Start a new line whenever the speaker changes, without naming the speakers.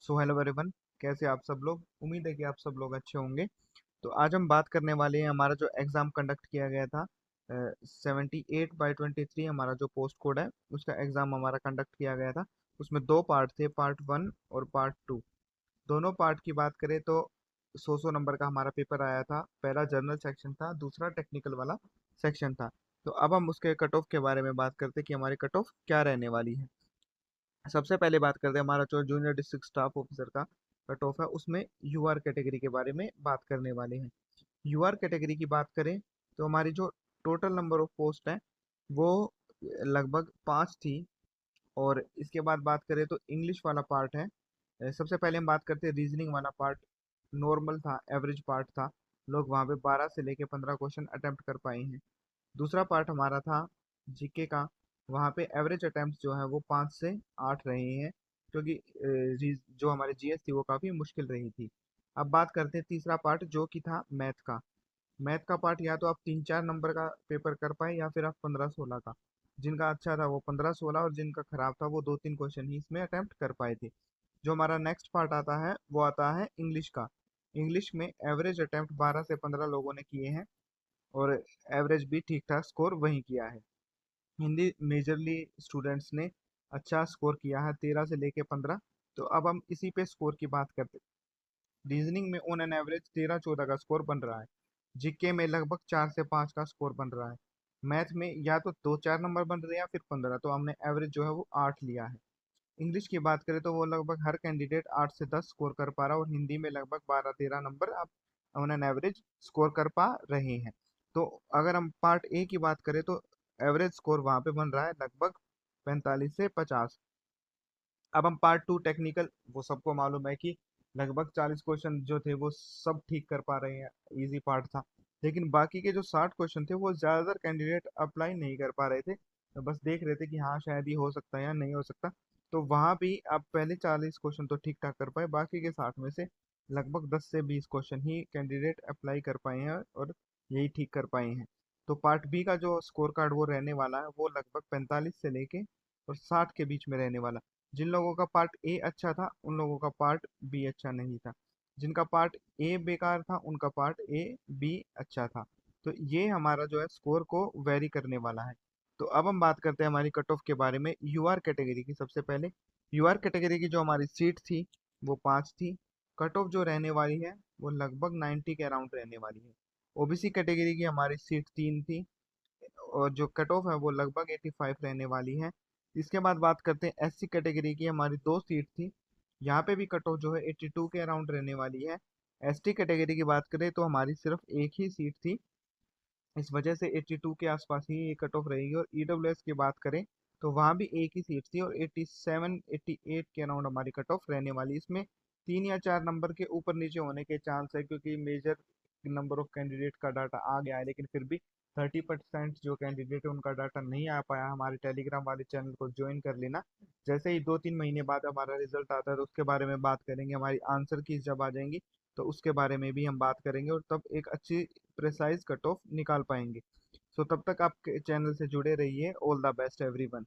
So hello everyone. कैसे आप सब लोग? उम्मीद है कि आप सब लोग अच्छे होंगे। तो आज हम बात करने वाले हैं हमारा जो एग्ज़ाम कंडक्ट किया गया था 78/23 हमारा जो पोस्ट कोड है उसका एग्ज़ाम हमारा कंडक्ट किया गया था। उसमें दो पार्ट थे, पार्ट वन और पार्ट टू। दोनों पार्ट की बात करें तो 100 नंबर का हमारा पेपर आया था। पहला जनरल सेक्शन था, दूसरा टेक्निकल वाला सेक्शन था। तो अब हम उसके कट ऑफ के बारे में बात करते हैं कि हमारी कट ऑफ क्या रहने वाली है। सबसे पहले बात करते हैं हमारा जो जूनियर डिस्ट्रिक्ट स्टाफ ऑफिसर का कट ऑफ है, उसमें यूआर कैटेगरी के बारे में बात करने वाले हैं। यूआर कैटेगरी की बात करें तो हमारी जो टोटल नंबर ऑफ पोस्ट है वो लगभग 5 थी। और इसके बाद बात करें तो इंग्लिश वाला पार्ट है। सबसे पहले हम बात करते हैं रीजनिंग वाला पार्ट। नॉर्मल था, एवरेज पार्ट था। लोग वहाँ पे 12 से लेके 15 क्वेश्चन अटेम्प्ट कर पाए हैं। दूसरा पार्ट हमारा था जीके का। वहाँ पे एवरेज अटेम्प्ट जो है वो 5 से 8 रहे हैं, क्योंकि जो हमारी जीएस थी वो काफ़ी मुश्किल रही थी। अब बात करते हैं तीसरा पार्ट जो कि था मैथ का। मैथ का पार्ट या तो आप 3-4 नंबर का पेपर कर पाए या फिर आप 15-16 का। जिनका अच्छा था वो 15-16 और जिनका खराब था वो 2-3 क्वेश्चन ही इसमें अटेम्प्ट कर पाए थे। जो हमारा नेक्स्ट पार्ट आता है वो आता है इंग्लिश का। इंग्लिश में एवरेज अटेम्प्ट 12 से 15 लोगों ने किए हैं और एवरेज भी ठीक ठाक स्कोर वही किया है। हिंदी मेजरली स्टूडेंट्स ने अच्छा स्कोर किया है, 13 से लेके 15। तो अब हम इसी पे स्कोर की बात करते हैं। रीजनिंग में ऑन एन एवरेज 13-14 का स्कोर बन रहा है। जीके में लगभग 4 से 5 का स्कोर बन रहा है। मैथ में या तो 2-4 नंबर बन रहे हैं या फिर 15, तो हमने एवरेज जो है वो 8 लिया है। इंग्लिश की बात करें तो वो लगभग हर कैंडिडेट 8 से 10 स्कोर कर पा रहा है और हिंदी में लगभग 12-13 नंबर आप ऑन एन एवरेज स्कोर कर पा रहे हैं। तो अगर हम पार्ट ए की बात करें तो एवरेज स्कोर वहाँ पे बन रहा है लगभग 45 से 50। अब हम पार्ट टू टेक्निकल, वो सबको मालूम है कि लगभग 40 क्वेश्चन जो थे वो सब ठीक कर पा रहे हैं, इजी पार्ट था। लेकिन बाकी के जो 60 क्वेश्चन थे वो ज़्यादातर कैंडिडेट अप्लाई नहीं कर पा रहे थे, तो बस देख रहे थे कि हाँ शायद ये हो सकता है या नहीं हो सकता। तो वहाँ भी आप पहले 40 क्वेश्चन तो ठीक ठाक कर पाए, बाकी के 60 में से लगभग 10 से 20 क्वेश्चन ही कैंडिडेट अप्लाई कर पाए हैं और यही ठीक कर पाए हैं। तो पार्ट बी का जो स्कोर कार्ड वो रहने वाला है वो लगभग 45 से लेके और 60 के बीच में रहने वाला। जिन लोगों का पार्ट ए अच्छा था उन लोगों का पार्ट बी अच्छा नहीं था। जिनका पार्ट ए बेकार था उनका पार्ट ए बी अच्छा था। तो ये हमारा जो है स्कोर को वेरी करने वाला है। तो अब हम बात करते हैं हमारी कट ऑफ के बारे में यूआर कैटेगरी की। सबसे पहले यूआर कैटेगरी की जो हमारी सीट थी वो 5 थी। कट ऑफ जो रहने वाली है वो लगभग 90 के अराउंड रहने वाली है। ओबीसी कैटेगरी की हमारी सीट 3 थी और जो कट ऑफ है वो लगभग 85 रहने वाली है। इसके बाद बात करते हैं एससी कैटेगरी की। हमारी 2 सीट थी, यहाँ पे भी कट ऑफ जो है 82 के अराउंड रहने वाली है। एसटी कैटेगरी की बात करें तो हमारी सिर्फ एक ही सीट थी, इस वजह से 82 के आसपास ही ये कट ऑफ रहेगी। और ईडब्ल्यूएस की बात करें तो वहाँ भी एक ही सीट थी और 87-88 के अराउंड हमारी कट ऑफ रहने वाली। इसमें 3 या 4 नंबर के ऊपर नीचे होने के चांस है, क्योंकि मेजर नंबर ऑफ कैंडिडेट का डाटा आ गया है, लेकिन फिर भी 30% जो कैंडिडेट है उनका डाटा नहीं आ पाया। हमारे टेलीग्राम वाले चैनल को ज्वाइन कर लेना। जैसे ही 2-3 महीने बाद हमारा रिजल्ट आता है तो उसके बारे में बात करेंगे। हमारी आंसर कीज जब आ जाएंगी तो उसके बारे में भी हम बात करेंगे और तब एक अच्छी प्रिसाइज कट ऑफ निकाल पाएंगे। सो तब तक आप चैनल से जुड़े रहिए। All the best everyone.